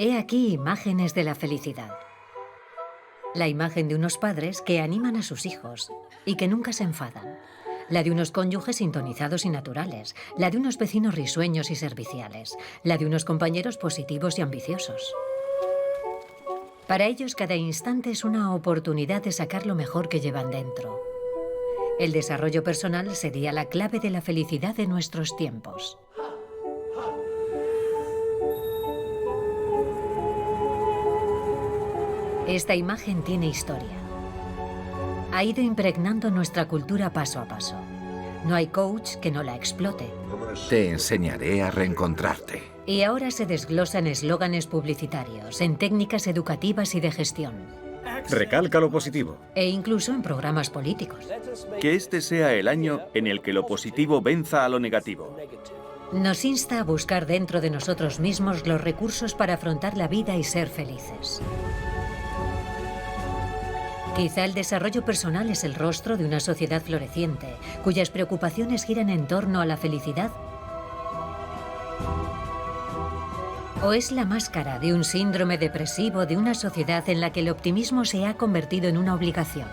He aquí imágenes de la felicidad. La imagen de unos padres que animan a sus hijos y que nunca se enfadan. La de unos cónyuges sintonizados y naturales. La de unos vecinos risueños y serviciales. La de unos compañeros positivos y ambiciosos. Para ellos, cada instante es una oportunidad de sacar lo mejor que llevan dentro. El desarrollo personal sería la clave de la felicidad de nuestros tiempos. Esta imagen tiene historia. Ha ido impregnando nuestra cultura paso a paso. No hay coach que no la explote. Te enseñaré a reencontrarte. Y ahora se desglosa en eslóganes publicitarios, en técnicas educativas y de gestión. Recalca lo positivo. E incluso en programas políticos. Que este sea el año en el que lo positivo venza a lo negativo. Nos insta a buscar dentro de nosotros mismos los recursos para afrontar la vida y ser felices. Quizá el desarrollo personal es el rostro de una sociedad floreciente, cuyas preocupaciones giran en torno a la felicidad. ¿O es la máscara de un síndrome depresivo de una sociedad en la que el optimismo se ha convertido en una obligación?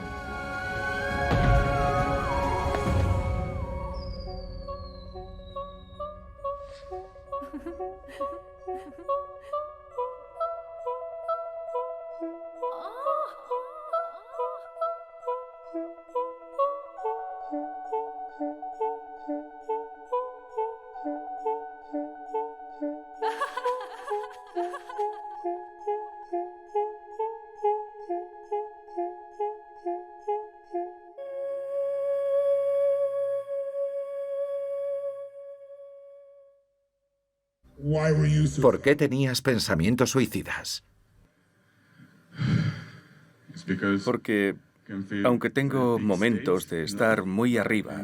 ¿Por qué tenías pensamientos suicidas? Porque, aunque tengo momentos de estar muy arriba,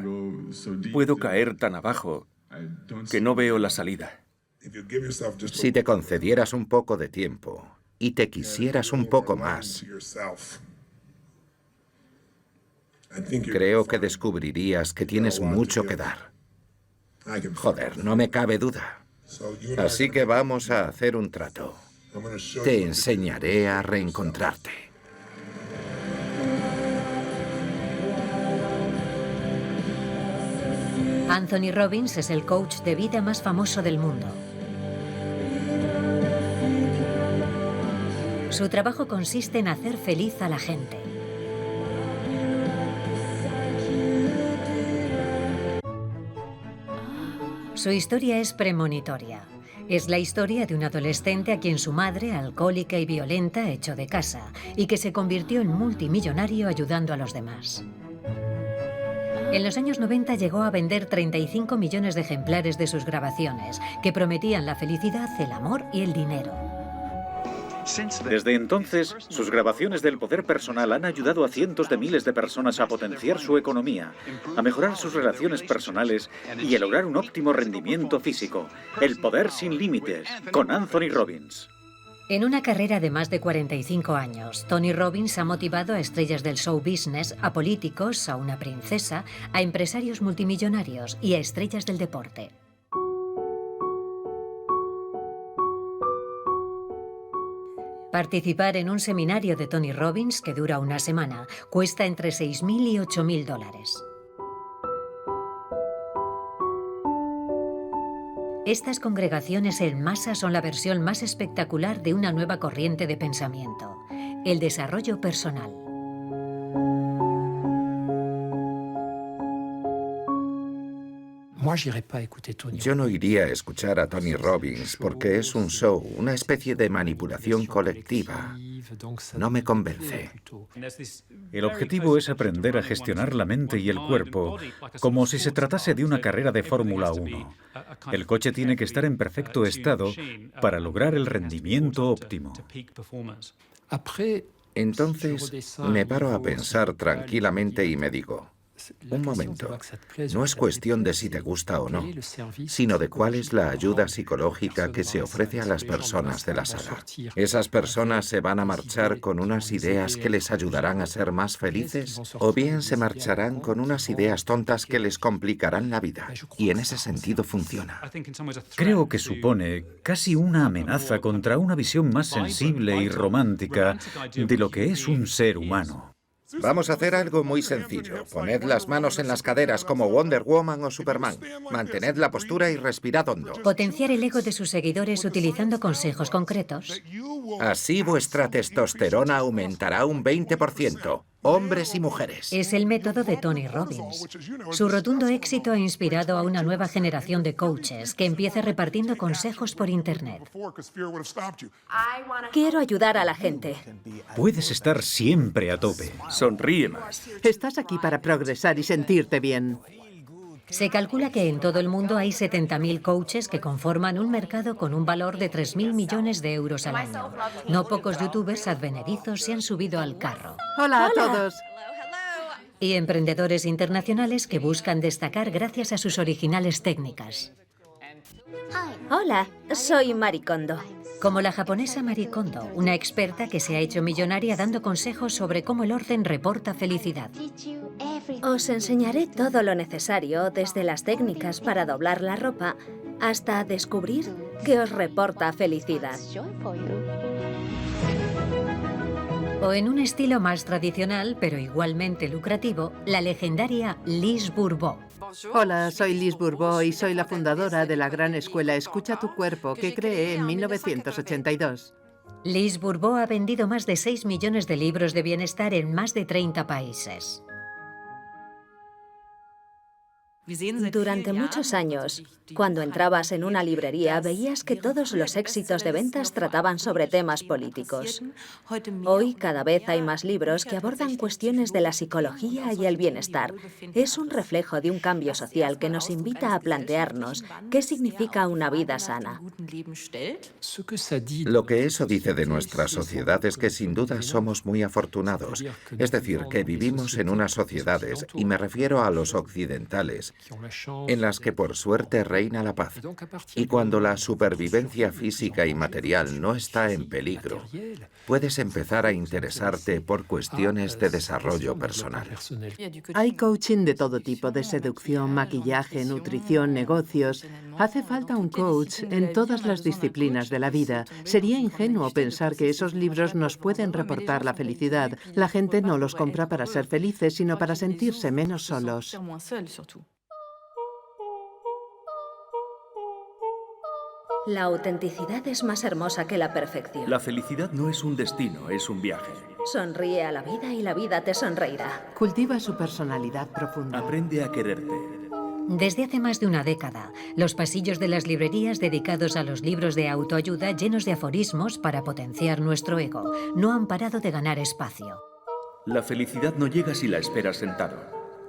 puedo caer tan abajo que no veo la salida. Si te concedieras un poco de tiempo y te quisieras un poco más, creo que descubrirías que tienes mucho que dar. Joder, no me cabe duda. Así que vamos a hacer un trato. Te enseñaré a reencontrarte. Anthony Robbins es el coach de vida más famoso del mundo. Su trabajo consiste en hacer feliz a la gente. Su historia es premonitoria. Es la historia de un adolescente a quien su madre, alcohólica y violenta, echó de casa y que se convirtió en multimillonario ayudando a los demás. En los años 90 llegó a vender 35 millones de ejemplares de sus grabaciones, que prometían la felicidad, el amor y el dinero. Desde entonces, sus grabaciones del poder personal han ayudado a cientos de miles de personas a potenciar su economía, a mejorar sus relaciones personales y a lograr un óptimo rendimiento físico. El poder sin límites, con Anthony Robbins. En una carrera de más de 45 años, Tony Robbins ha motivado a estrellas del show business, a políticos, a una princesa, a empresarios multimillonarios y a estrellas del deporte. Participar en un seminario de Tony Robbins, que dura una semana, cuesta entre $6.000 y $8.000. Estas congregaciones en masa son la versión más espectacular de una nueva corriente de pensamiento, el desarrollo personal. Yo no iría a escuchar a Tony Robbins porque es un show, una especie de manipulación colectiva. No me convence. El objetivo es aprender a gestionar la mente y el cuerpo como si se tratase de una carrera de Fórmula 1. El coche tiene que estar en perfecto estado para lograr el rendimiento óptimo. Entonces me paro a pensar tranquilamente y me digo, Un momento. No es cuestión de si te gusta o no, sino de cuál es la ayuda psicológica que se ofrece a las personas de la sala. ¿Esas personas se van a marchar con unas ideas que les ayudarán a ser más felices? ¿O bien se marcharán con unas ideas tontas que les complicarán la vida? Y en ese sentido funciona. Creo que supone casi una amenaza contra una visión más sensible y romántica de lo que es un ser humano. Vamos a hacer algo muy sencillo. Poned las manos en las caderas como Wonder Woman o Superman. Mantened la postura y respirad hondo. Potenciar el ego de sus seguidores utilizando consejos concretos. Así vuestra testosterona aumentará un 20%, hombres y mujeres. Es el método de Tony Robbins. Su rotundo éxito ha inspirado a una nueva generación de coaches que empieza repartiendo consejos por Internet. Quiero ayudar a la gente. Puedes estar siempre a tope. Sonríe más. Estás aquí para progresar y sentirte bien. Se calcula que en todo el mundo hay 70.000 coaches que conforman un mercado con un valor de 3.000 millones de euros al año. No pocos youtubers advenedizos se han subido al carro. Hola a todos. Y emprendedores internacionales que buscan destacar gracias a sus originales técnicas. Hola, soy Marie Kondo. Como la japonesa Marie Kondo, una experta que se ha hecho millonaria dando consejos sobre cómo el orden reporta felicidad. Os enseñaré todo lo necesario, desde las técnicas para doblar la ropa hasta descubrir qué os reporta felicidad. O en un estilo más tradicional, pero igualmente lucrativo, la legendaria Lise Bourbeau. Hola, soy Lise Bourbeau y soy la fundadora de la gran escuela Escucha tu cuerpo que creé en 1982. Lise Bourbeau ha vendido más de 6 millones de libros de bienestar en más de 30 países. Durante muchos años, cuando entrabas en una librería, veías que todos los éxitos de ventas trataban sobre temas políticos. Hoy, cada vez hay más libros que abordan cuestiones de la psicología y el bienestar. Es un reflejo de un cambio social que nos invita a plantearnos qué significa una vida sana. Lo que eso dice de nuestra sociedad es que sin duda somos muy afortunados. Es decir, que vivimos en unas sociedades, y me refiero a los occidentales, en las que por suerte reina la paz. Y cuando la supervivencia física y material no está en peligro, puedes empezar a interesarte por cuestiones de desarrollo personal. Hay coaching de todo tipo, de seducción, maquillaje, nutrición, negocios. Hace falta un coach en todas las disciplinas de la vida. Sería ingenuo pensar que esos libros nos pueden reportar la felicidad. La gente no los compra para ser felices, sino para sentirse menos solos. La autenticidad es más hermosa que la perfección. La felicidad no es un destino, es un viaje. Sonríe a la vida y la vida te sonreirá. Cultiva su personalidad profunda. Aprende a quererte. Desde hace más de una década, los pasillos de las librerías dedicados a los libros de autoayuda llenos de aforismos para potenciar nuestro ego no han parado de ganar espacio. La felicidad no llega si la esperas sentado.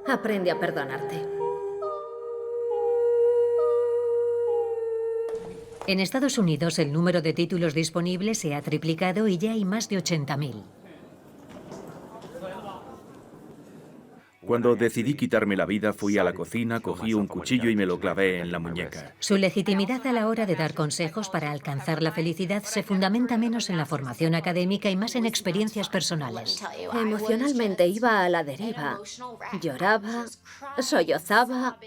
Aprende a perdonarte. En Estados Unidos, el número de títulos disponibles se ha triplicado y ya hay más de 80.000. Cuando decidí quitarme la vida, fui a la cocina, cogí un cuchillo y me lo clavé en la muñeca. Su legitimidad a la hora de dar consejos para alcanzar la felicidad se fundamenta menos en la formación académica y más en experiencias personales. Emocionalmente iba a la deriva. Lloraba, sollozaba.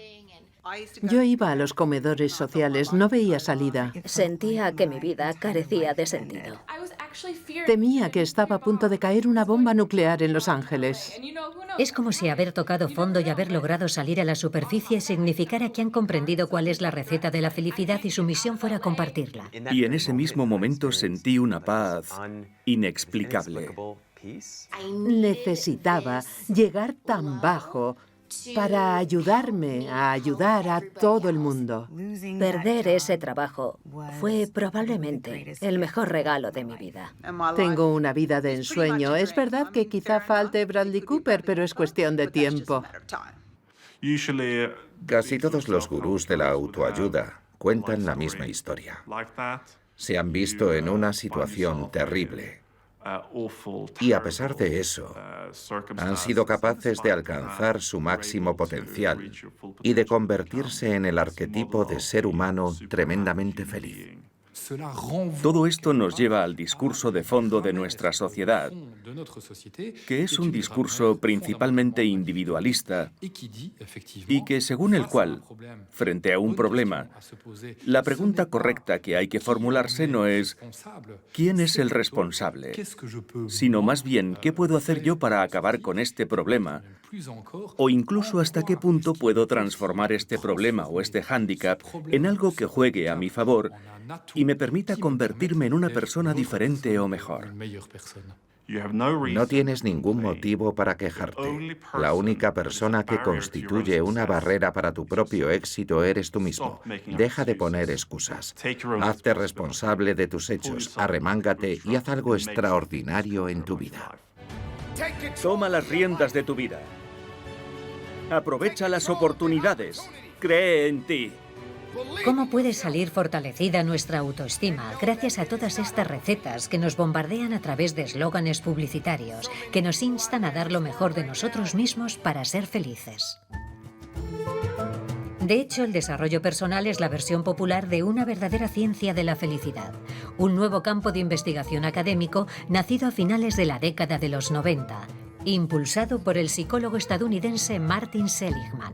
Yo iba a los comedores sociales, no veía salida. Sentía que mi vida carecía de sentido. Temía que estaba a punto de caer una bomba nuclear en Los Ángeles. Es como si haber tocado fondo y haber logrado salir a la superficie significara que han comprendido cuál es la receta de la felicidad y su misión fuera compartirla. Y en ese mismo momento sentí una paz inexplicable. Necesitaba llegar tan bajo para ayudarme a ayudar a todo el mundo. Perder ese trabajo fue probablemente el mejor regalo de mi vida. Tengo una vida de ensueño. Es verdad que quizá falte Bradley Cooper, pero es cuestión de tiempo. Casi todos los gurús de la autoayuda cuentan la misma historia. Se han visto en una situación terrible Y a pesar de eso, han sido capaces de alcanzar su máximo potencial y de convertirse en el arquetipo de ser humano tremendamente feliz. Todo esto nos lleva al discurso de fondo de nuestra sociedad, que es un discurso principalmente individualista y que, según el cual, frente a un problema, la pregunta correcta que hay que formularse no es ¿quién es el responsable?, sino más bien ¿qué puedo hacer yo para acabar con este problema? O incluso hasta qué punto puedo transformar este problema o este hándicap en algo que juegue a mi favor y me permita convertirme en una persona diferente o mejor. No tienes ningún motivo para quejarte. La única persona que constituye una barrera para tu propio éxito eres tú mismo. Deja de poner excusas. Hazte responsable de tus hechos, arremángate y haz algo extraordinario en tu vida. Toma las riendas de tu vida. Aprovecha las oportunidades. Cree en ti. ¿Cómo puede salir fortalecida nuestra autoestima gracias a todas estas recetas que nos bombardean a través de eslóganes publicitarios que nos instan a dar lo mejor de nosotros mismos para ser felices? De hecho, el desarrollo personal es la versión popular de una verdadera ciencia de la felicidad, un nuevo campo de investigación académico nacido a finales de la década de los 90, impulsado por el psicólogo estadounidense Martin Seligman.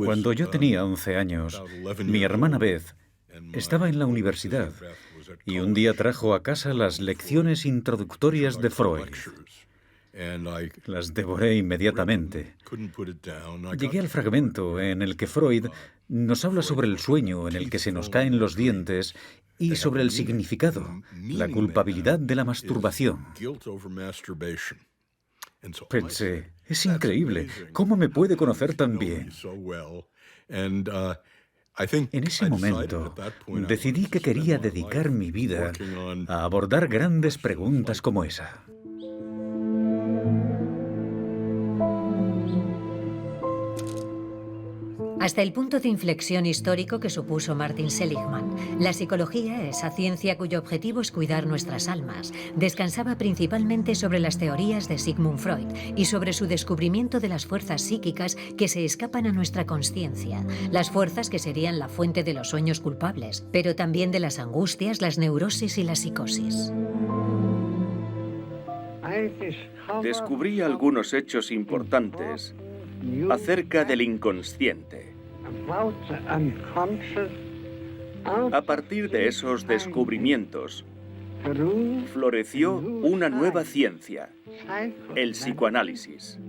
Cuando yo tenía 11 años, mi hermana Beth estaba en la universidad y un día trajo a casa las lecciones introductorias de Freud. Las devoré inmediatamente. Llegué al fragmento en el que Freud nos habla sobre el sueño en el que se nos caen los dientes y sobre el significado, la culpabilidad de la masturbación. Pensé, es increíble, ¿cómo me puede conocer tan bien? En ese momento, decidí que quería dedicar mi vida a abordar grandes preguntas como esa. Hasta el punto de inflexión histórico que supuso Martin Seligman, la psicología, esa ciencia cuyo objetivo es cuidar nuestras almas, descansaba principalmente sobre las teorías de Sigmund Freud y sobre su descubrimiento de las fuerzas psíquicas que se escapan a nuestra consciencia, las fuerzas que serían la fuente de los sueños culpables, pero también de las angustias, las neurosis y la psicosis. Descubrí algunos hechos importantes acerca del inconsciente. A partir de esos descubrimientos, floreció una nueva ciencia, el psicoanálisis.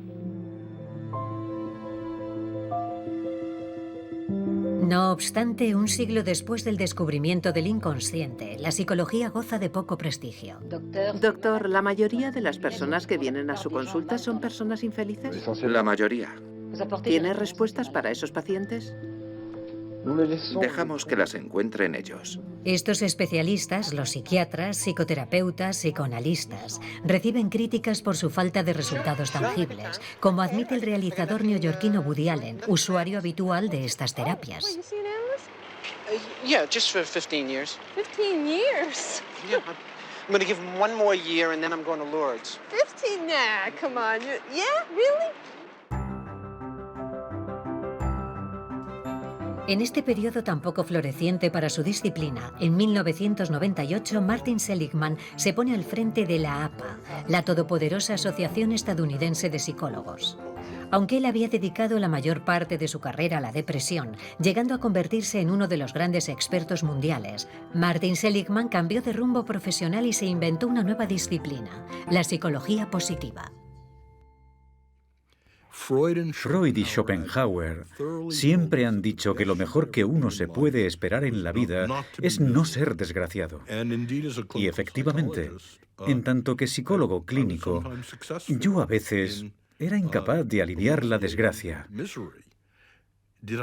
No obstante, un siglo después del descubrimiento del inconsciente, la psicología goza de poco prestigio. Doctor, ¿la mayoría de las personas que vienen a su consulta son personas infelices? La mayoría. ¿Tiene respuestas para esos pacientes? Dejamos que las encuentren ellos. Estos especialistas, los psiquiatras, psicoterapeutas, psicoanalistas, reciben críticas por su falta de resultados tangibles, como admite el realizador neoyorquino Woody Allen, usuario habitual de estas terapias. Yeah, just for 15 years. 15 years? Yeah, I'm going to give him one more year and then I'm going to Lourdes. 15? Nah, come on. Yeah, really? En este periodo tan poco floreciente para su disciplina, en 1998, Martin Seligman se pone al frente de la APA, la todopoderosa Asociación Estadounidense de Psicólogos. Aunque él había dedicado la mayor parte de su carrera a la depresión, llegando a convertirse en uno de los grandes expertos mundiales, Martin Seligman cambió de rumbo profesional y se inventó una nueva disciplina, la psicología positiva. Freud y Schopenhauer siempre han dicho que lo mejor que uno se puede esperar en la vida es no ser desgraciado. Y efectivamente, en tanto que psicólogo clínico, yo a veces era incapaz de aliviar la desgracia.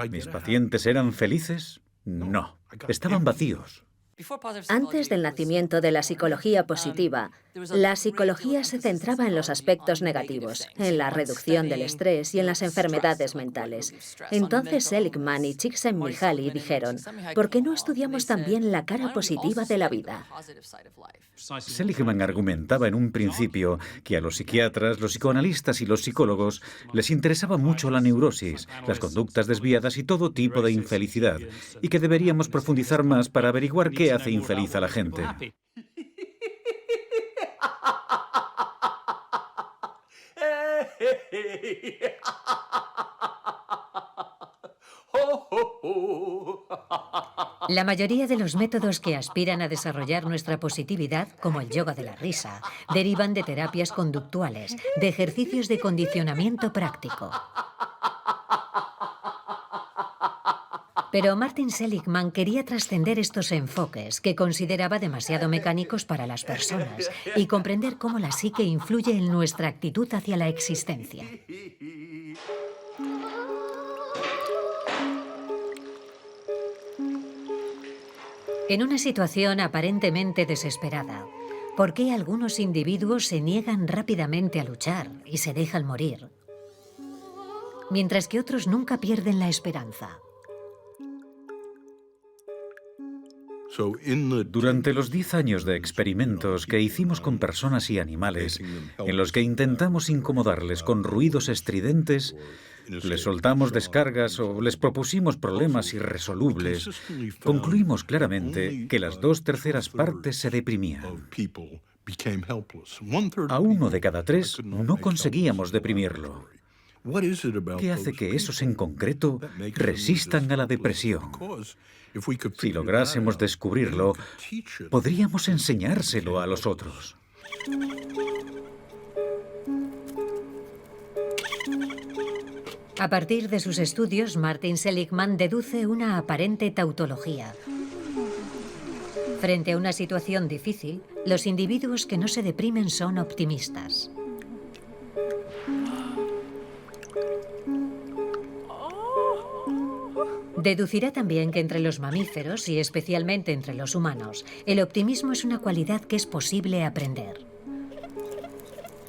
¿Mis pacientes eran felices? No, estaban vacíos. Antes del nacimiento de la psicología positiva, La psicología se centraba en los aspectos negativos, en la reducción del estrés y en las enfermedades mentales. Entonces Seligman y Csikszentmihalyi dijeron, ¿por qué no estudiamos también la cara positiva de la vida? Seligman argumentaba en un principio que a los psiquiatras, los psicoanalistas y los psicólogos les interesaba mucho la neurosis, las conductas desviadas y todo tipo de infelicidad, y que deberíamos profundizar más para averiguar qué hace infeliz a la gente. La mayoría de los métodos que aspiran a desarrollar nuestra positividad, como el yoga de la risa, derivan de terapias conductuales, de ejercicios de condicionamiento práctico. Pero Martin Seligman quería trascender estos enfoques que consideraba demasiado mecánicos para las personas y comprender cómo la psique influye en nuestra actitud hacia la existencia. En una situación aparentemente desesperada, ¿por qué algunos individuos se niegan rápidamente a luchar y se dejan morir, mientras que otros nunca pierden la esperanza? Durante los 10 años de experimentos que hicimos con personas y animales, en los que intentamos incomodarles con ruidos estridentes, les soltamos descargas o les propusimos problemas irresolubles, concluimos claramente que las 2/3 partes se deprimían. A 1 de cada 3 no conseguíamos deprimirlo. ¿Qué hace que esos en concreto resistan a la depresión? Si lográsemos descubrirlo, podríamos enseñárselo a los otros. A partir de sus estudios, Martin Seligman deduce una aparente tautología. Frente a una situación difícil, los individuos que no se deprimen son optimistas. Deducirá también que entre los mamíferos, y especialmente entre los humanos, el optimismo es una cualidad que es posible aprender.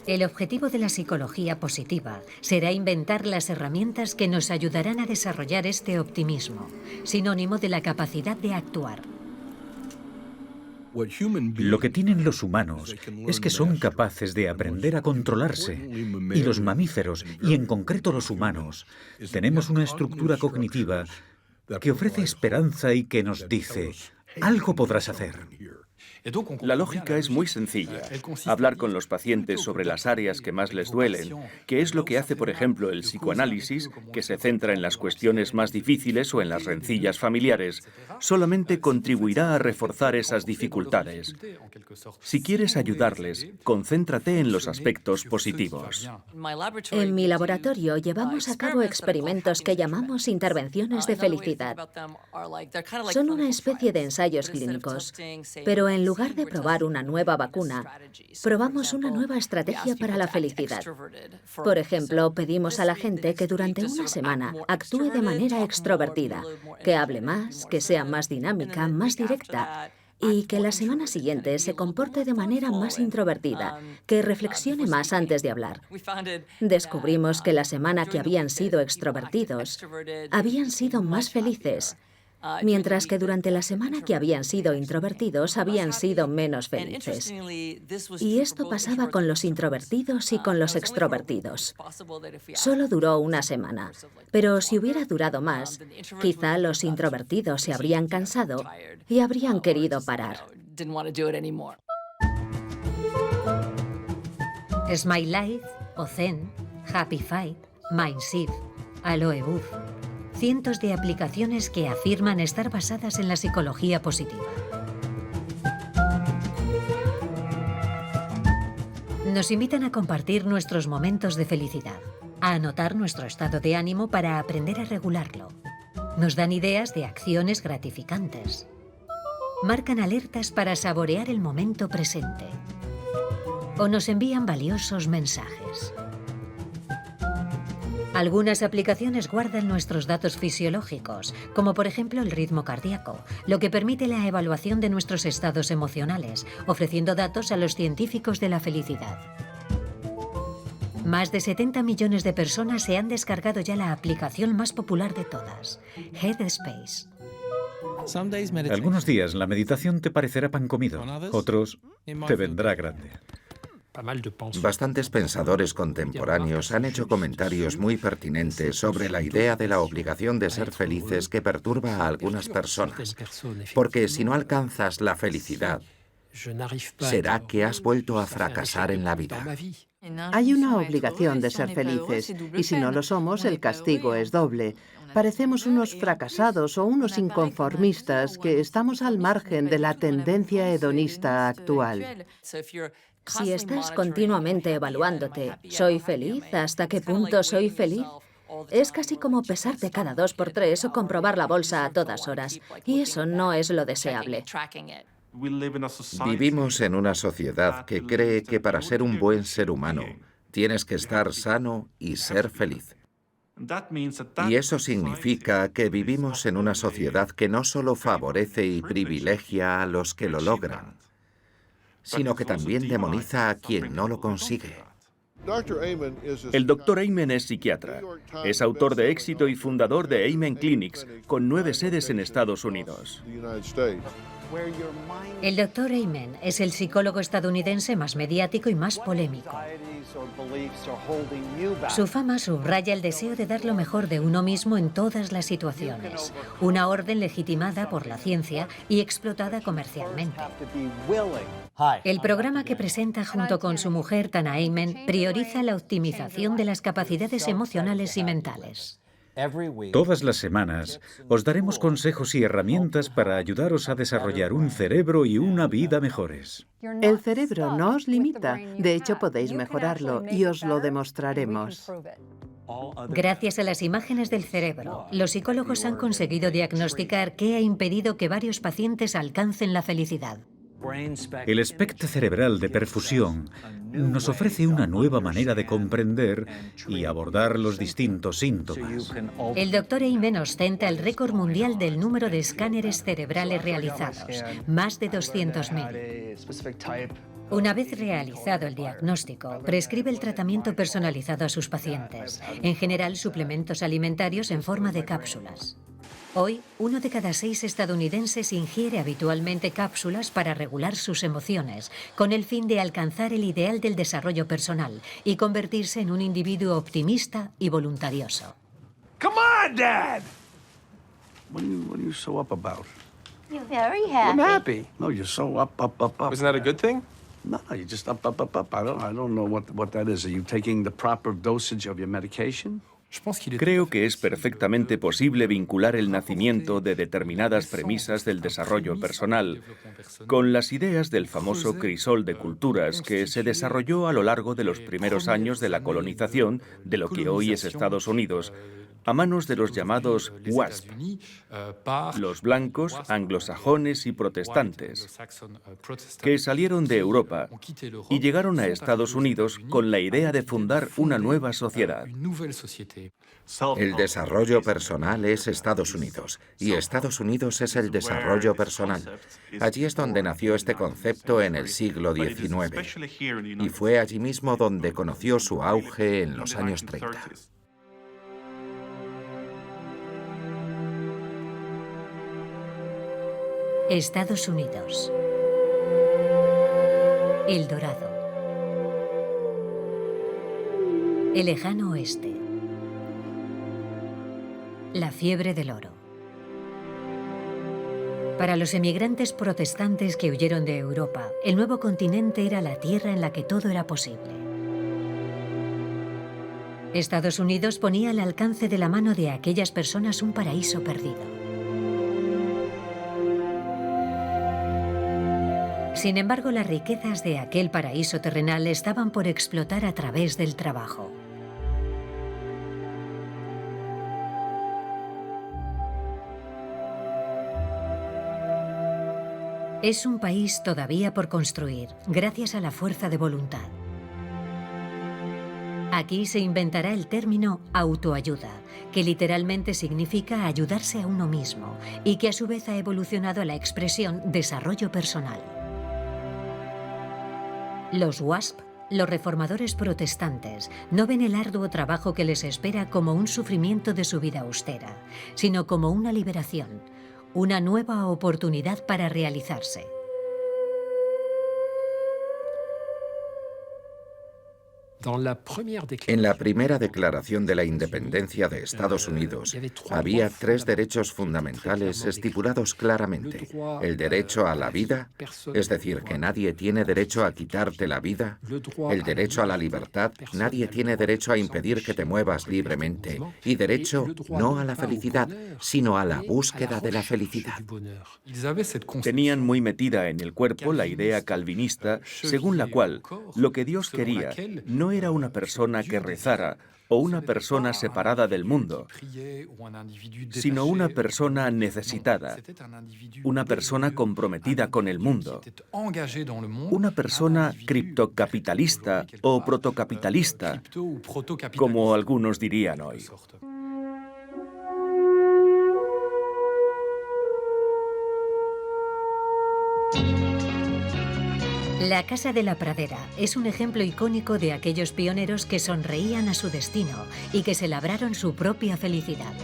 El objetivo de la psicología positiva será inventar las herramientas que nos ayudarán a desarrollar este optimismo, sinónimo de la capacidad de actuar. Lo que tienen los humanos es que son capaces de aprender a controlarse, y los mamíferos, y en concreto los humanos, tenemos una estructura cognitiva que ofrece esperanza y que nos dice, algo podrás hacer. La lógica es muy sencilla. Hablar con los pacientes sobre las áreas que más les duelen, que es lo que hace, por ejemplo, el psicoanálisis, que se centra en las cuestiones más difíciles o en las rencillas familiares, solamente contribuirá a reforzar esas dificultades. Si quieres ayudarles, concéntrate en los aspectos positivos. En mi laboratorio llevamos a cabo experimentos que llamamos intervenciones de felicidad. Son una especie de ensayos clínicos, pero en lugar de probar una nueva vacuna, probamos una nueva estrategia para la felicidad. Por ejemplo, pedimos a la gente que durante una semana actúe de manera extrovertida, que hable más, que sea más dinámica, más directa, y que la semana siguiente se comporte de manera más introvertida, que reflexione más antes de hablar. Descubrimos que la semana que habían sido extrovertidos, habían sido más felices, mientras que durante la semana que habían sido introvertidos habían sido menos felices. Y esto pasaba con los introvertidos y con los extrovertidos. Solo duró una semana, pero si hubiera durado más, quizá los introvertidos se habrían cansado y habrían querido parar. Smile Life, o Zen, Happy Fight, Mindshift, Aloe Buff. Cientos de aplicaciones que afirman estar basadas en la psicología positiva. Nos invitan a compartir nuestros momentos de felicidad, a anotar nuestro estado de ánimo para aprender a regularlo. Nos dan ideas de acciones gratificantes. Marcan alertas para saborear el momento presente. O nos envían valiosos mensajes. Algunas aplicaciones guardan nuestros datos fisiológicos, como por ejemplo el ritmo cardíaco, lo que permite la evaluación de nuestros estados emocionales, ofreciendo datos a los científicos de la felicidad. Más de 70 millones de personas se han descargado ya la aplicación más popular de todas, Headspace. Algunos días la meditación te parecerá pan comido, otros te vendrá grande. Bastantes pensadores contemporáneos han hecho comentarios muy pertinentes sobre la idea de la obligación de ser felices que perturba a algunas personas. Porque si no alcanzas la felicidad, será que has vuelto a fracasar en la vida. Hay una obligación de ser felices, y si no lo somos, el castigo es doble. Parecemos unos fracasados o unos inconformistas que estamos al margen de la tendencia hedonista actual. Si estás continuamente evaluándote, ¿soy feliz? ¿Hasta qué punto soy feliz? Es casi como pesarte cada 2 por 3 o comprobar la bolsa a todas horas. Y eso no es lo deseable. Vivimos en una sociedad que cree que para ser un buen ser humano tienes que estar sano y ser feliz. Y eso significa que vivimos en una sociedad que no solo favorece y privilegia a los que lo logran, sino que también demoniza a quien no lo consigue. El Dr. Amen es psiquiatra. Es autor de éxito y fundador de Amen Clinics, con 9 sedes en Estados Unidos. El Dr. Amen es el psicólogo estadounidense más mediático y más polémico. Su fama subraya el deseo de dar lo mejor de uno mismo en todas las situaciones, una orden legitimada por la ciencia y explotada comercialmente. El programa que presenta junto con su mujer, Tana Amen, prioriza la optimización de las capacidades emocionales y mentales. Todas las semanas os daremos consejos y herramientas para ayudaros a desarrollar un cerebro y una vida mejores. El cerebro no os limita, de hecho podéis mejorarlo y os lo demostraremos. Gracias a las imágenes del cerebro, los psicólogos han conseguido diagnosticar qué ha impedido que varios pacientes alcancen la felicidad. El espectro cerebral de perfusión nos ofrece una nueva manera de comprender y abordar los distintos síntomas. El Dr. Amen ostenta el récord mundial del número de escáneres cerebrales realizados, más de 200.000. Una vez realizado el diagnóstico, prescribe el tratamiento personalizado a sus pacientes, en general suplementos alimentarios en forma de cápsulas. Hoy, 1 de cada 6 estadounidenses ingiere habitualmente cápsulas para regular sus emociones, con el fin de alcanzar el ideal del desarrollo personal y convertirse en un individuo optimista y voluntarioso. Come on, Dad! What are you so up about? You're very happy. I'm happy. No, you're so up. Isn't that a good thing? No, you're just up. I don't know what that is. Are you taking the proper dosage of your medication? Creo que es perfectamente posible vincular el nacimiento de determinadas premisas del desarrollo personal con las ideas del famoso crisol de culturas que se desarrolló a lo largo de los primeros años de la colonización de lo que hoy es Estados Unidos, a manos de los llamados WASP, los blancos, anglosajones y protestantes, que salieron de Europa y llegaron a Estados Unidos con la idea de fundar una nueva sociedad. El desarrollo personal es Estados Unidos, y Estados Unidos es el desarrollo personal. Allí es donde nació este concepto en el siglo XIX, y fue allí mismo donde conoció su auge en los años 30. Estados Unidos. El Dorado. El lejano oeste. La fiebre del oro. Para los emigrantes protestantes que huyeron de Europa, el nuevo continente era la tierra en la que todo era posible. Estados Unidos ponía al alcance de la mano de aquellas personas un paraíso perdido. Sin embargo, las riquezas de aquel paraíso terrenal estaban por explotar a través del trabajo. Es un país todavía por construir, gracias a la fuerza de voluntad. Aquí se inventará el término autoayuda, que literalmente significa ayudarse a uno mismo y que a su vez ha evolucionado a la expresión desarrollo personal. Los WASP, los reformadores protestantes, no ven el arduo trabajo que les espera como un sufrimiento de su vida austera, sino como una liberación, una nueva oportunidad para realizarse. En la primera declaración de la independencia de Estados Unidos había 3 derechos fundamentales estipulados claramente. El derecho a la vida, es decir, que nadie tiene derecho a quitarte la vida. El derecho a la libertad, nadie tiene derecho a impedir que te muevas libremente. Y derecho no a la felicidad, sino a la búsqueda de la felicidad. Tenían muy metida en el cuerpo la idea calvinista, según la cual lo que Dios quería no era una persona que rezara o una persona separada del mundo, sino una persona necesitada, una persona comprometida con el mundo, una persona criptocapitalista o protocapitalista, como algunos dirían hoy. La Casa de la Pradera es un ejemplo icónico de aquellos pioneros que sonreían a su destino y que se labraron su propia felicidad.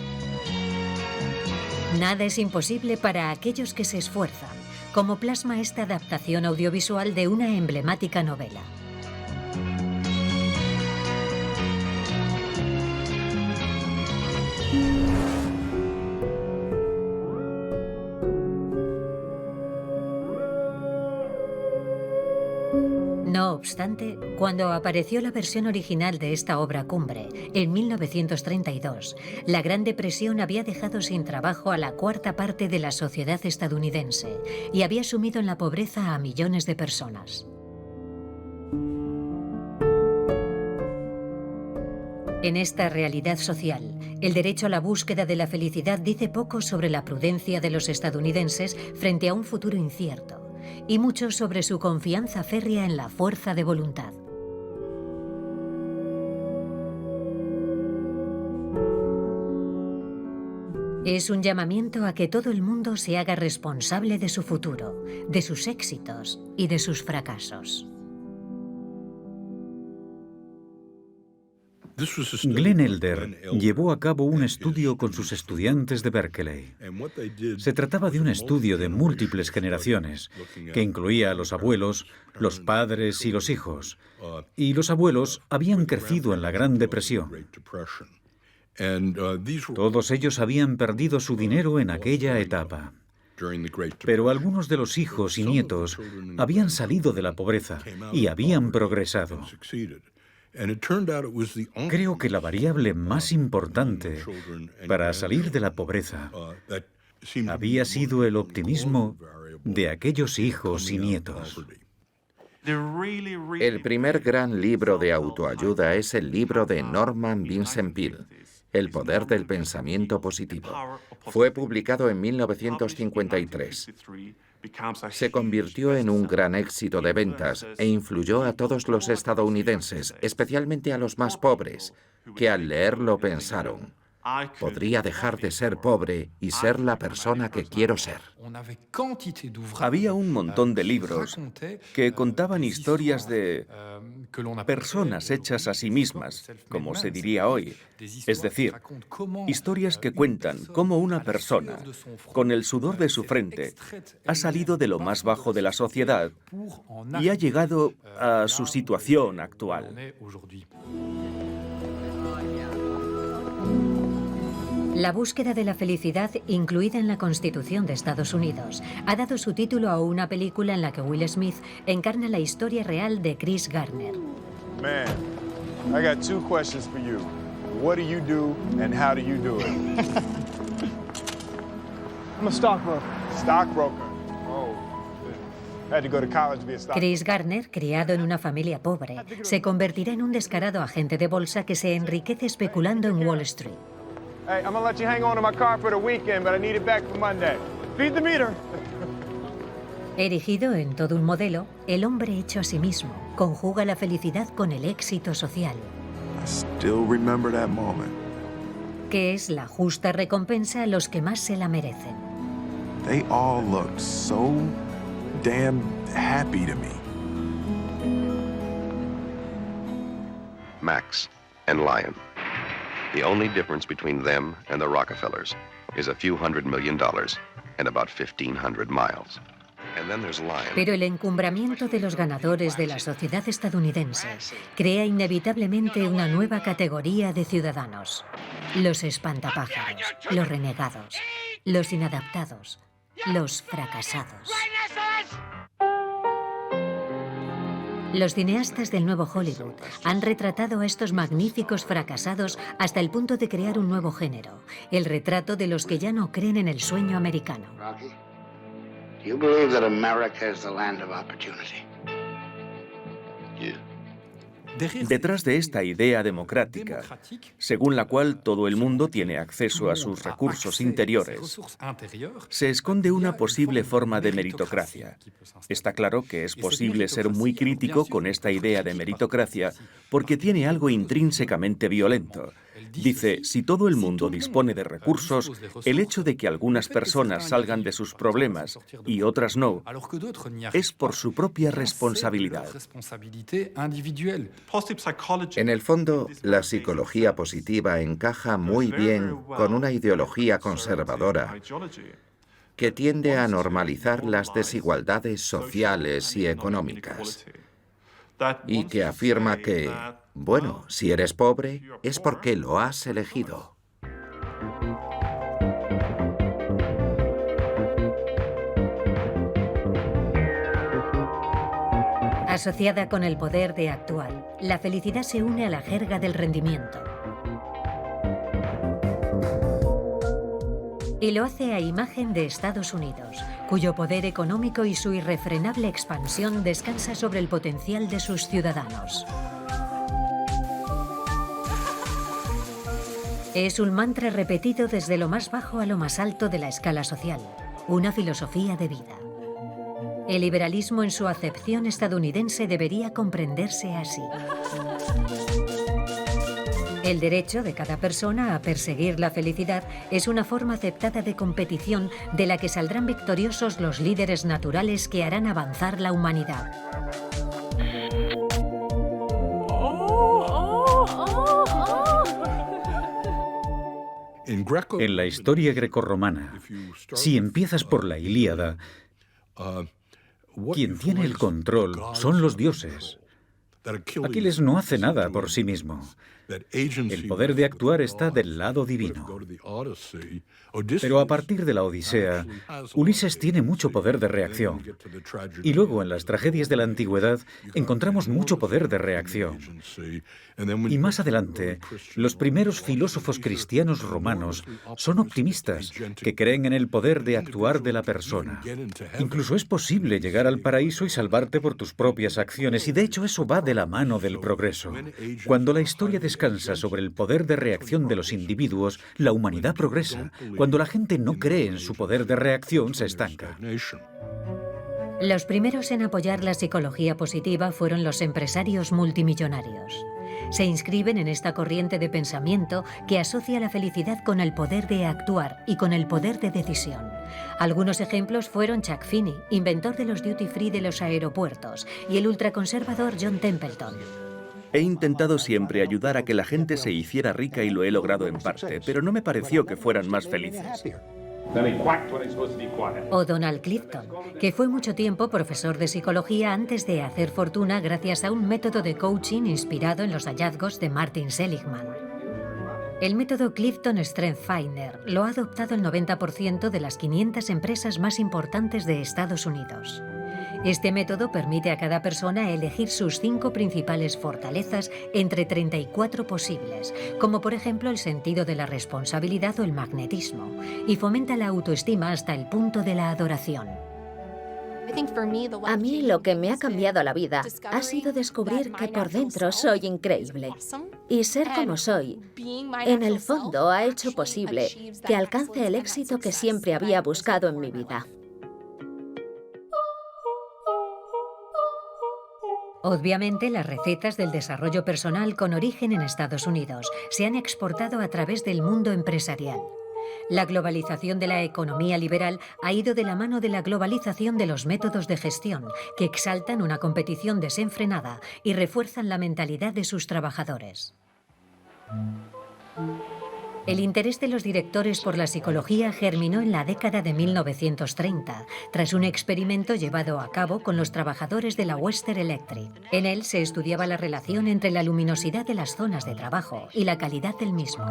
Nada es imposible para aquellos que se esfuerzan, como plasma esta adaptación audiovisual de una emblemática novela. No obstante, cuando apareció la versión original de esta obra cumbre, en 1932, la Gran Depresión había dejado sin trabajo a la 1/4 parte de la sociedad estadounidense y había sumido en la pobreza a millones de personas. En esta realidad social, el derecho a la búsqueda de la felicidad dice poco sobre la prudencia de los estadounidenses frente a un futuro incierto, y mucho sobre su confianza férrea en la fuerza de voluntad. Es un llamamiento a que todo el mundo se haga responsable de su futuro, de sus éxitos y de sus fracasos. Glenn Elder llevó a cabo un estudio con sus estudiantes de Berkeley. Se trataba de un estudio de múltiples generaciones, que incluía a los abuelos, los padres y los hijos. Y los abuelos habían crecido en la Gran Depresión. Todos ellos habían perdido su dinero en aquella etapa. Pero algunos de los hijos y nietos habían salido de la pobreza y habían progresado. Creo que la variable más importante para salir de la pobreza había sido el optimismo de aquellos hijos y nietos. El primer gran libro de autoayuda es el libro de Norman Vincent Peale, El poder del pensamiento positivo. Fue publicado en 1953. Se convirtió en un gran éxito de ventas e influyó a todos los estadounidenses, especialmente a los más pobres, que al leerlo pensaron: podría dejar de ser pobre y ser la persona que quiero ser. Había un montón de libros que contaban historias de personas hechas a sí mismas, como se diría hoy. Es decir, historias que cuentan cómo una persona, con el sudor de su frente, ha salido de lo más bajo de la sociedad y ha llegado a su situación actual. La búsqueda de la felicidad, incluida en la Constitución de Estados Unidos, ha dado su título a una película en la que Will Smith encarna la historia real de Chris Gardner. Man, I got 2 questions for you. What do you do and how do you do it? I'm a stockbroker. Stockbroker. Oh. Had to go to college to be a stockbroker. Chris Gardner, criado en una familia pobre, se convertirá en un descarado agente de bolsa que se enriquece especulando en Wall Street. Hey, I'm gonna let you hang on to my car for the weekend, but I need it back for Monday. Feed the meter. Erigido en todo un modelo, el hombre hecho a sí mismo conjuga la felicidad con el éxito social. still remember that moment. Que es la justa recompensa a los que más se la merecen. They all looked so damn happy to me. Max and Lion. The only difference between them and the Rockefellers is a few $100 million and about 1,500 miles. And then there's Lion. Pero el encumbramiento de los ganadores de la sociedad estadounidense crea inevitablemente una nueva categoría de ciudadanos. Los espantapájaros, los renegados, los inadaptados, los fracasados. Los cineastas del nuevo Hollywood han retratado a estos magníficos fracasados hasta el punto de crear un nuevo género, el retrato de los que ya no creen en el sueño americano. Rocky, do you believe that America is the land of opportunity? Yeah. Detrás de esta idea democrática, según la cual todo el mundo tiene acceso a sus recursos interiores, se esconde una posible forma de meritocracia. Está claro que es posible ser muy crítico con esta idea de meritocracia porque tiene algo intrínsecamente violento. Dice, si todo el mundo dispone de recursos, el hecho de que algunas personas salgan de sus problemas y otras no, es por su propia responsabilidad. En el fondo, la psicología positiva encaja muy bien con una ideología conservadora que tiende a normalizar las desigualdades sociales y económicas y que afirma que, bueno, si eres pobre es porque lo has elegido. Asociada con el poder de actuar, la felicidad se une a la jerga del rendimiento. Y lo hace a imagen de Estados Unidos, cuyo poder económico y su irrefrenable expansión descansa sobre el potencial de sus ciudadanos. Es un mantra repetido desde lo más bajo a lo más alto de la escala social, una filosofía de vida. El liberalismo en su acepción estadounidense debería comprenderse así. El derecho de cada persona a perseguir la felicidad es una forma aceptada de competición de la que saldrán victoriosos los líderes naturales que harán avanzar la humanidad. En la historia grecorromana, si empiezas por la Ilíada, quien tiene el control son los dioses. Aquiles no hace nada por sí mismo. El poder de actuar está del lado divino. Pero a partir de la Odisea, Ulises tiene mucho poder de reacción. Y luego en las tragedias de la antigüedad encontramos mucho poder de reacción. Y más adelante, los primeros filósofos cristianos romanos son optimistas, que creen en el poder de actuar de la persona. Incluso es posible llegar al paraíso y salvarte por tus propias acciones, y de hecho eso va de la mano del progreso. Cuando la historia descansa sobre el poder de reacción de los individuos, la humanidad progresa. Cuando la gente no cree en su poder de reacción, se estanca. Los primeros en apoyar la psicología positiva fueron los empresarios multimillonarios. Se inscriben en esta corriente de pensamiento que asocia la felicidad con el poder de actuar y con el poder de decisión. Algunos ejemplos fueron Chuck Finney, inventor de los duty free de los aeropuertos, y el ultraconservador John Templeton. He intentado siempre ayudar a que la gente se hiciera rica y lo he logrado en parte, pero no me pareció que fueran más felices. O Donald Clifton, que fue mucho tiempo profesor de psicología antes de hacer fortuna gracias a un método de coaching inspirado en los hallazgos de Martin Seligman. El método Clifton Strength Finder lo ha adoptado el 90% de las 500 empresas más importantes de Estados Unidos. Este método permite a cada persona elegir sus 5 principales fortalezas entre 34 posibles, como por ejemplo el sentido de la responsabilidad o el magnetismo, y fomenta la autoestima hasta el punto de la adoración. A mí lo que me ha cambiado la vida ha sido descubrir que por dentro soy increíble. Y ser como soy, en el fondo, ha hecho posible que alcance el éxito que siempre había buscado en mi vida. Obviamente, las recetas del desarrollo personal con origen en Estados Unidos se han exportado a través del mundo empresarial. La globalización de la economía liberal ha ido de la mano de la globalización de los métodos de gestión, que exaltan una competición desenfrenada y refuerzan la mentalidad de sus trabajadores. El interés de los directores por la psicología germinó en la década de 1930, tras un experimento llevado a cabo con los trabajadores de la Western Electric. En él se estudiaba la relación entre la luminosidad de las zonas de trabajo y la calidad del mismo.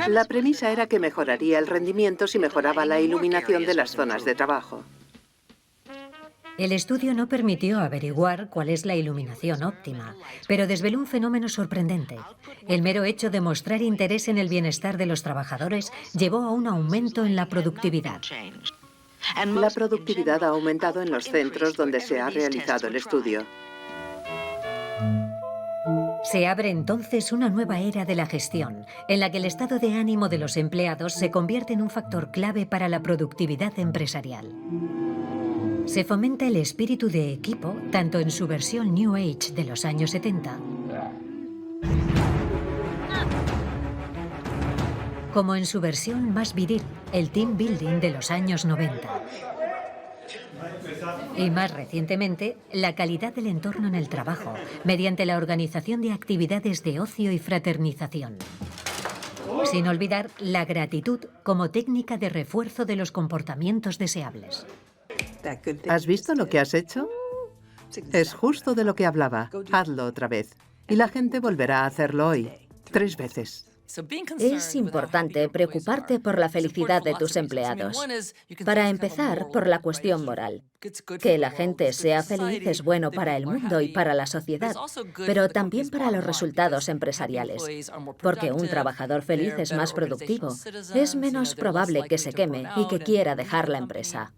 La premisa era que mejoraría el rendimiento si mejoraba la iluminación de las zonas de trabajo. El estudio no permitió averiguar cuál es la iluminación óptima, pero desveló un fenómeno sorprendente. El mero hecho de mostrar interés en el bienestar de los trabajadores llevó a un aumento en la productividad. La productividad ha aumentado en los centros donde se ha realizado el estudio. Se abre entonces una nueva era de la gestión, en la que el estado de ánimo de los empleados se convierte en un factor clave para la productividad empresarial. Se fomenta el espíritu de equipo tanto en su versión New Age de los años 70 como en su versión más viril, el team building de los años 90. Y más recientemente, la calidad del entorno en el trabajo, mediante la organización de actividades de ocio y fraternización. Sin olvidar la gratitud como técnica de refuerzo de los comportamientos deseables. ¿Has visto lo que has hecho? Es justo de lo que hablaba. Hazlo otra vez. Y la gente volverá a hacerlo hoy. 3 veces. Es importante preocuparte por la felicidad de tus empleados. Para empezar, por la cuestión moral. Que la gente sea feliz es bueno para el mundo y para la sociedad, pero también para los resultados empresariales. Porque un trabajador feliz es más productivo, es menos probable que se queme y que quiera dejar la empresa.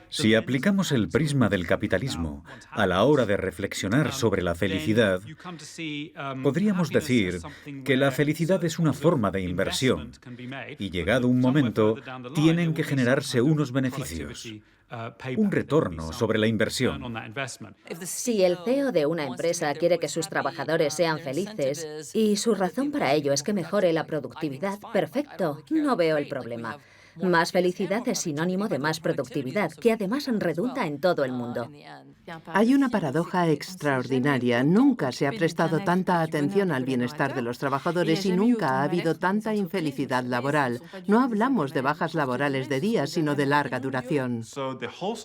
Si aplicamos el prisma del capitalismo a la hora de reflexionar sobre la felicidad, podríamos decir que la felicidad es una forma de inversión y, llegado un momento, tienen que generarse unos beneficios, un retorno sobre la inversión. Si el CEO de una empresa quiere que sus trabajadores sean felices y su razón para ello es que mejore la productividad, perfecto, no veo el problema. Más felicidad es sinónimo de más productividad, que además redunda en todo el mundo. Hay una paradoja extraordinaria. Nunca se ha prestado tanta atención al bienestar de los trabajadores y nunca ha habido tanta infelicidad laboral. No hablamos de bajas laborales de días, sino de larga duración.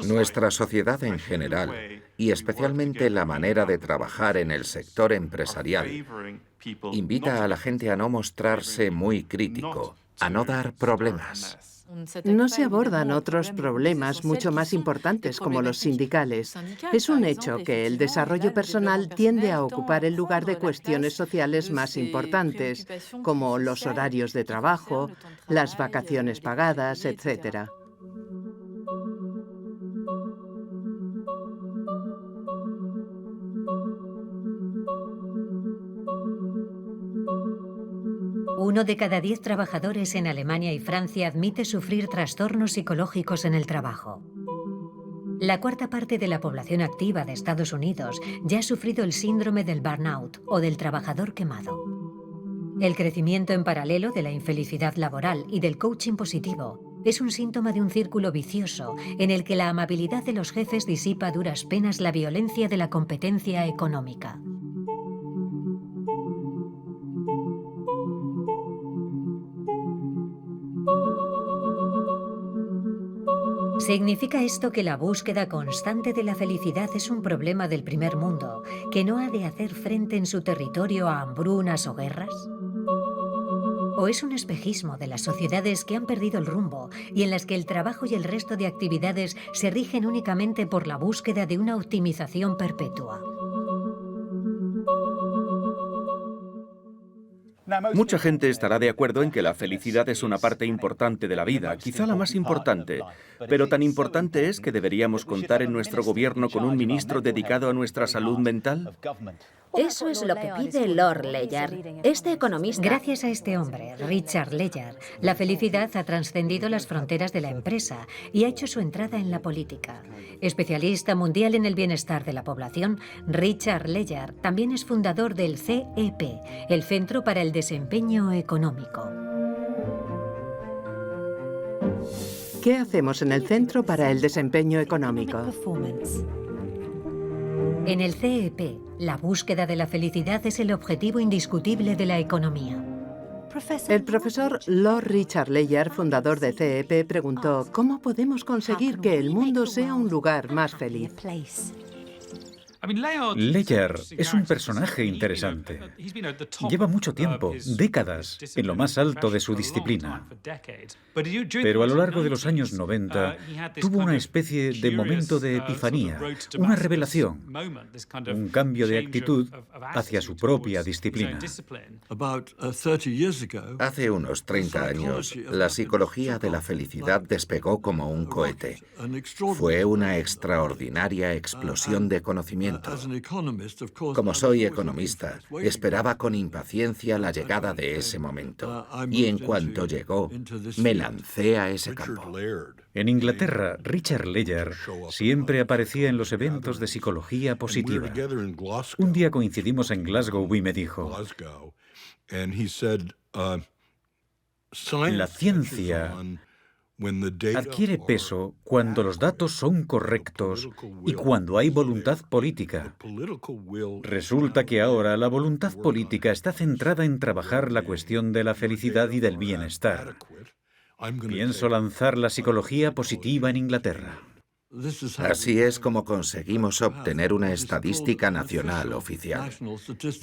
Nuestra sociedad en general, y especialmente la manera de trabajar en el sector empresarial, invita a la gente a no mostrarse muy crítico, a no dar problemas. No se abordan otros problemas mucho más importantes como los sindicales. Es un hecho que el desarrollo personal tiende a ocupar el lugar de cuestiones sociales más importantes, como los horarios de trabajo, las vacaciones pagadas, etc. Uno de cada 10 trabajadores en Alemania y Francia admite sufrir trastornos psicológicos en el trabajo. La cuarta parte de la población activa de Estados Unidos ya ha sufrido el síndrome del burnout o del trabajador quemado. El crecimiento en paralelo de la infelicidad laboral y del coaching positivo es un síntoma de un círculo vicioso en el que la amabilidad de los jefes disipa a duras penas la violencia de la competencia económica. ¿Significa esto que la búsqueda constante de la felicidad es un problema del primer mundo, que no ha de hacer frente en su territorio a hambrunas o guerras? ¿O es un espejismo de las sociedades que han perdido el rumbo y en las que el trabajo y el resto de actividades se rigen únicamente por la búsqueda de una optimización perpetua? Mucha gente estará de acuerdo en que la felicidad es una parte importante de la vida, quizá la más importante, pero tan importante es que deberíamos contar en nuestro gobierno con un ministro dedicado a nuestra salud mental. Eso es lo que pide Lord Ledger. Este economista... Gracias a este hombre, Richard Ledger, la felicidad ha trascendido las fronteras de la empresa y ha hecho su entrada en la política. Especialista mundial en el bienestar de la población, Richard Ledger también es fundador del CEP, el Centro para el Desempeño Económico. ¿Qué hacemos en el Centro para el Desempeño Económico? En el CEP, la búsqueda de la felicidad es el objetivo indiscutible de la economía. El profesor Lord Richard Ledger, fundador de CEP, preguntó: ¿cómo podemos conseguir que el mundo sea un lugar más feliz? Ledger es un personaje interesante. Lleva mucho tiempo, décadas, en lo más alto de su disciplina. Pero a lo largo de los años 90 tuvo una especie de momento de epifanía, una revelación, un cambio de actitud hacia su propia disciplina. Hace unos 30 años, la psicología de la felicidad despegó como un cohete. Fue una extraordinaria explosión de conocimiento. Como soy economista, esperaba con impaciencia la llegada de ese momento. Y en cuanto llegó, me lancé a ese campo. En Inglaterra, Richard Ledger siempre aparecía en los eventos de psicología positiva. Un día coincidimos en Glasgow y me dijo: la ciencia adquiere peso cuando los datos son correctos y cuando hay voluntad política. Resulta que ahora la voluntad política está centrada en trabajar la cuestión de la felicidad y del bienestar. Pienso lanzar la psicología positiva en Inglaterra. Así es como conseguimos obtener una estadística nacional oficial.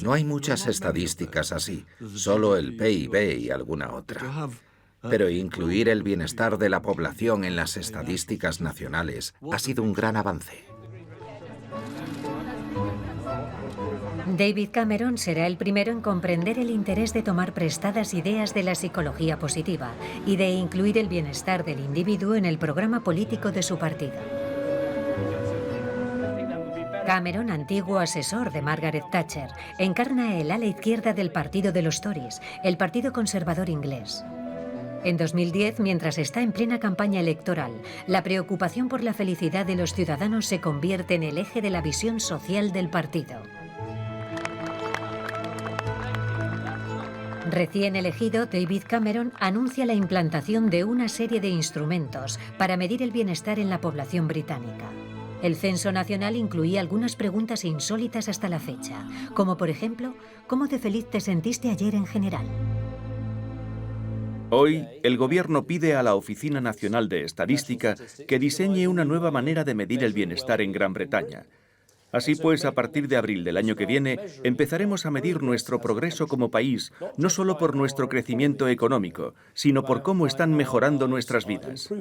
No hay muchas estadísticas así, solo el PIB y alguna otra. Pero incluir el bienestar de la población en las estadísticas nacionales ha sido un gran avance. David Cameron será el primero en comprender el interés de tomar prestadas ideas de la psicología positiva y de incluir el bienestar del individuo en el programa político de su partido. Cameron, antiguo asesor de Margaret Thatcher, encarna el ala izquierda del partido de los Tories, el Partido Conservador inglés. En 2010, mientras está en plena campaña electoral, la preocupación por la felicidad de los ciudadanos se convierte en el eje de la visión social del partido. Recién elegido, David Cameron anuncia la implantación de una serie de instrumentos para medir el bienestar en la población británica. El censo nacional incluía algunas preguntas insólitas hasta la fecha, como por ejemplo, ¿cómo de feliz te sentiste ayer en general? Hoy, el Gobierno pide a la Oficina Nacional de Estadística que diseñe una nueva manera de medir el bienestar en Gran Bretaña. Así pues, a partir de abril del año que viene, empezaremos a medir nuestro progreso como país, no solo por nuestro crecimiento económico, sino por cómo están mejorando nuestras vidas.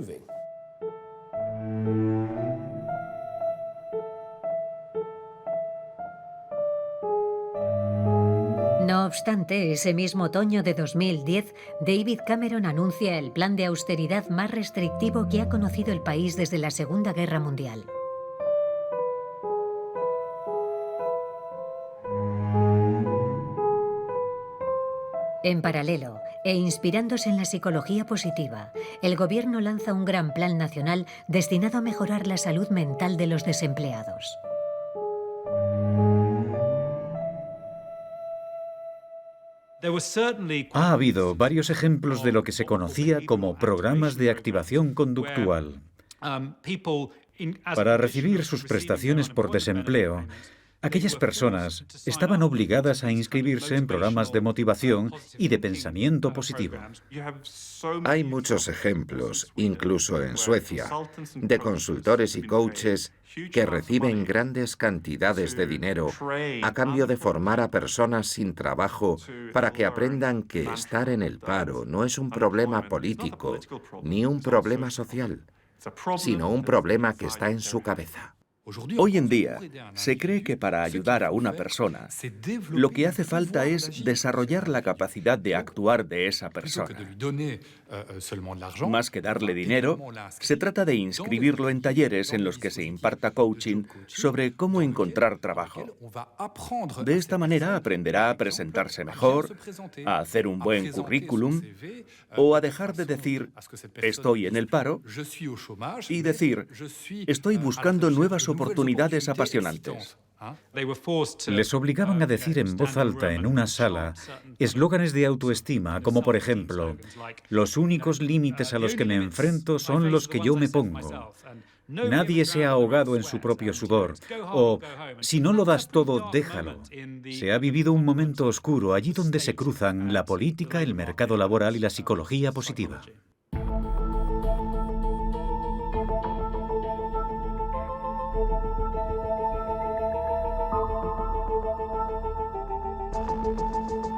No obstante, ese mismo otoño de 2010, David Cameron anuncia el plan de austeridad más restrictivo que ha conocido el país desde la Segunda Guerra Mundial. En paralelo, e inspirándose en la psicología positiva, el gobierno lanza un gran plan nacional destinado a mejorar la salud mental de los desempleados. Ha habido varios ejemplos de lo que se conocía como programas de activación conductual. Para recibir sus prestaciones por desempleo, aquellas personas estaban obligadas a inscribirse en programas de motivación y de pensamiento positivo. Hay muchos ejemplos, incluso en Suecia, de consultores y coaches que reciben grandes cantidades de dinero a cambio de formar a personas sin trabajo para que aprendan que estar en el paro no es un problema político ni un problema social, sino un problema que está en su cabeza. Hoy en día, se cree que para ayudar a una persona, lo que hace falta es desarrollar la capacidad de actuar de esa persona. Más que darle dinero, se trata de inscribirlo en talleres en los que se imparta coaching sobre cómo encontrar trabajo. De esta manera aprenderá a presentarse mejor, a hacer un buen currículum o a dejar de decir «estoy en el paro» y decir «estoy buscando nuevas oportunidades apasionantes». Les obligaban a decir en voz alta en una sala eslóganes de autoestima, como por ejemplo, los únicos límites a los que me enfrento son los que yo me pongo. Nadie se ha ahogado en su propio sudor. O, si no lo das todo, déjalo. Se ha vivido un momento oscuro allí donde se cruzan la política, el mercado laboral y la psicología positiva.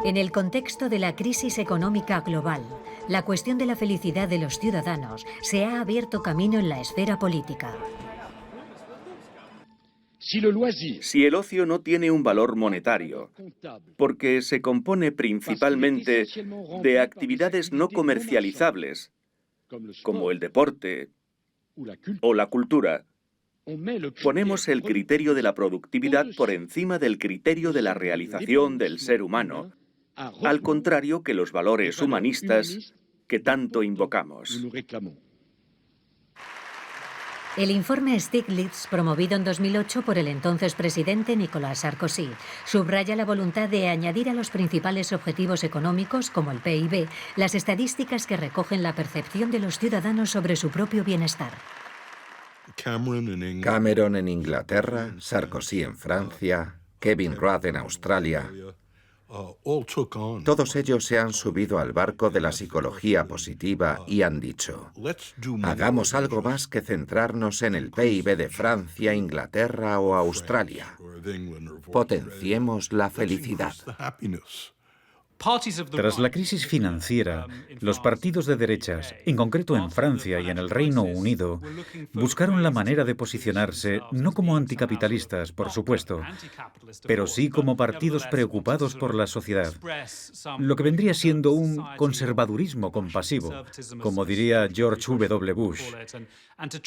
En el contexto de la crisis económica global, la cuestión de la felicidad de los ciudadanos se ha abierto camino en la esfera política. Si el ocio no tiene un valor monetario, porque se compone principalmente de actividades no comercializables, como el deporte o la cultura, ponemos el criterio de la productividad por encima del criterio de la realización del ser humano, al contrario que los valores humanistas que tanto invocamos. El informe Stiglitz, promovido en 2008 por el entonces presidente Nicolas Sarkozy, subraya la voluntad de añadir a los principales objetivos económicos, como el PIB, las estadísticas que recogen la percepción de los ciudadanos sobre su propio bienestar. Cameron en Inglaterra, Sarkozy en Francia, Kevin Rudd en Australia. Todos ellos se han subido al barco de la psicología positiva y han dicho, hagamos algo más que centrarnos en el PIB de Francia, Inglaterra o Australia. Potenciemos la felicidad. Tras la crisis financiera, los partidos de derechas, en concreto en Francia y en el Reino Unido, buscaron la manera de posicionarse no como anticapitalistas, por supuesto, pero sí como partidos preocupados por la sociedad, lo que vendría siendo un conservadurismo compasivo, como diría George W. Bush.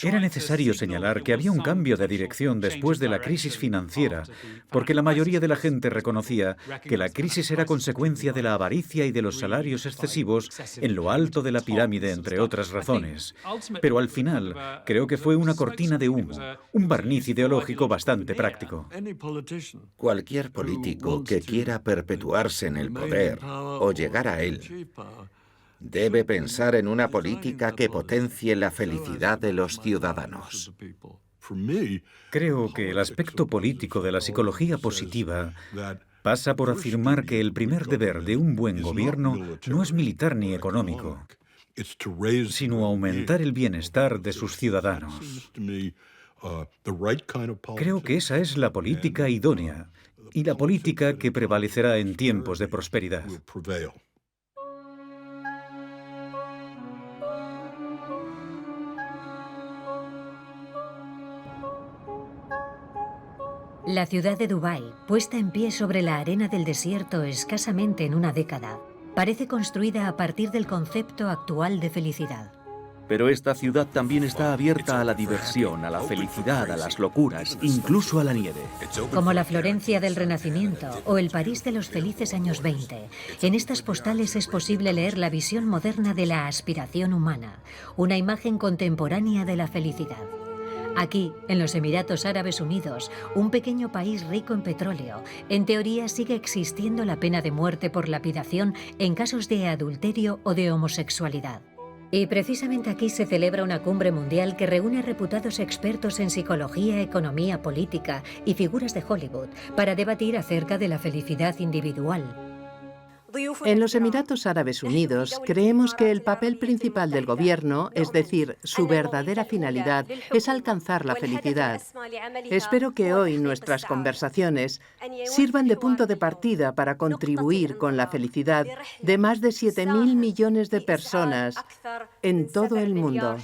Era necesario señalar que había un cambio de dirección después de la crisis financiera, porque la mayoría de la gente reconocía que la crisis era consecuencia de la avaricia y de los salarios excesivos en lo alto de la pirámide, entre otras razones. Pero al final, creo que fue una cortina de humo, un barniz ideológico bastante práctico. Cualquier político que quiera perpetuarse en el poder o llegar a él debe pensar en una política que potencie la felicidad de los ciudadanos. Creo que el aspecto político de la psicología positiva pasa por afirmar que el primer deber de un buen gobierno no es militar ni económico, sino aumentar el bienestar de sus ciudadanos. Creo que esa es la política idónea y la política que prevalecerá en tiempos de prosperidad. La ciudad de Dubái, puesta en pie sobre la arena del desierto escasamente en una década, parece construida a partir del concepto actual de felicidad. Pero esta ciudad también está abierta a la diversión, a la felicidad, a las locuras, incluso a la nieve. Como la Florencia del Renacimiento o el París de los felices años 20, en estas postales es posible leer la visión moderna de la aspiración humana, una imagen contemporánea de la felicidad. Aquí, en los Emiratos Árabes Unidos, un pequeño país rico en petróleo, en teoría sigue existiendo la pena de muerte por lapidación en casos de adulterio o de homosexualidad. Y precisamente aquí se celebra una cumbre mundial que reúne a reputados expertos en psicología, economía, política y figuras de Hollywood para debatir acerca de la felicidad individual. En los Emiratos Árabes Unidos creemos que el papel principal del gobierno, es decir, su verdadera finalidad, es alcanzar la felicidad. Espero que hoy nuestras conversaciones sirvan de punto de partida para contribuir con la felicidad de más de 7.000 millones de personas en todo el mundo.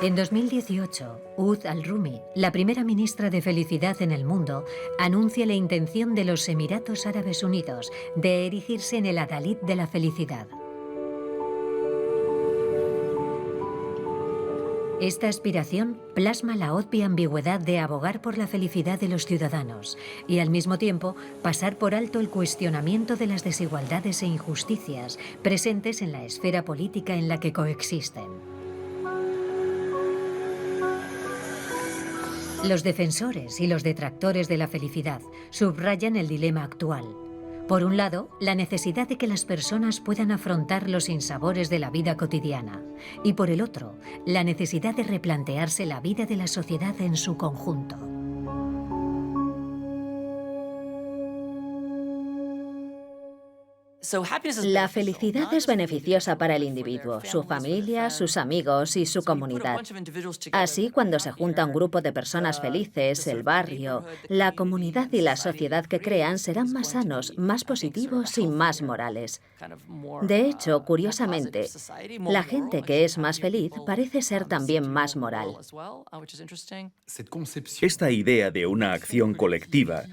En 2018, Oud al-Rumi, la primera ministra de Felicidad en el mundo, anuncia la intención de los Emiratos Árabes Unidos de erigirse en el adalid de la felicidad. Esta aspiración plasma la obvia ambigüedad de abogar por la felicidad de los ciudadanos y, al mismo tiempo, pasar por alto el cuestionamiento de las desigualdades e injusticias presentes en la esfera política en la que coexisten. Los defensores y los detractores de la felicidad subrayan el dilema actual. Por un lado, la necesidad de que las personas puedan afrontar los sinsabores de la vida cotidiana, y por el otro, la necesidad de replantearse la vida de la sociedad en su conjunto. La felicidad es beneficiosa para el individuo, su familia, sus amigos y su comunidad. Así, cuando se junta un grupo de personas felices, el barrio, la comunidad y la sociedad que crean serán más sanos, más positivos y más morales. De hecho, curiosamente, la gente que es más feliz parece ser también más moral. Esta idea de una acción colectiva,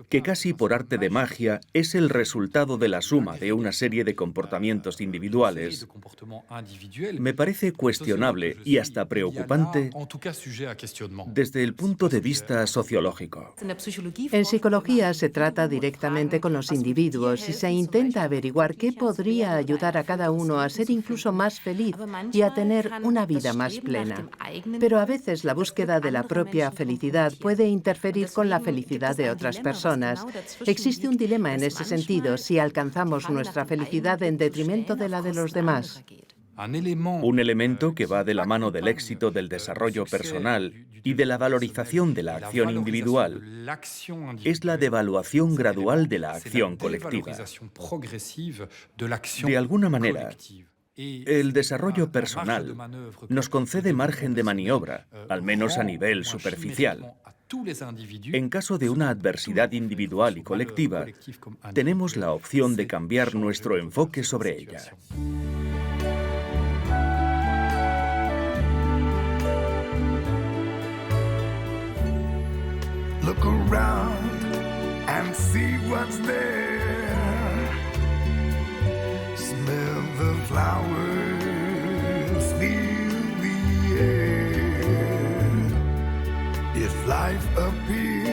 que casi por arte de magia es el resultado de la suma de una serie de comportamientos individuales, me parece cuestionable y hasta preocupante desde el punto de vista sociológico. En psicología se trata directamente con los individuos y se intenta averiguar qué podría ayudar a cada uno a ser incluso más feliz y a tener una vida más plena. Pero a veces la búsqueda de la propia felicidad puede interferir con la felicidad de otras personas. Existe un dilema en ese sentido si alcanzamos nuestra felicidad en detrimento de la de los demás. Un elemento que va de la mano del éxito del desarrollo personal y de la valorización de la acción individual es la devaluación gradual de la acción colectiva. De alguna manera, el desarrollo personal nos concede margen de maniobra, al menos a nivel superficial. En caso de una adversidad individual y colectiva, tenemos la opción de cambiar nuestro enfoque sobre ella. Look around and see what's there. Smell the flowers, feel the air. If life appears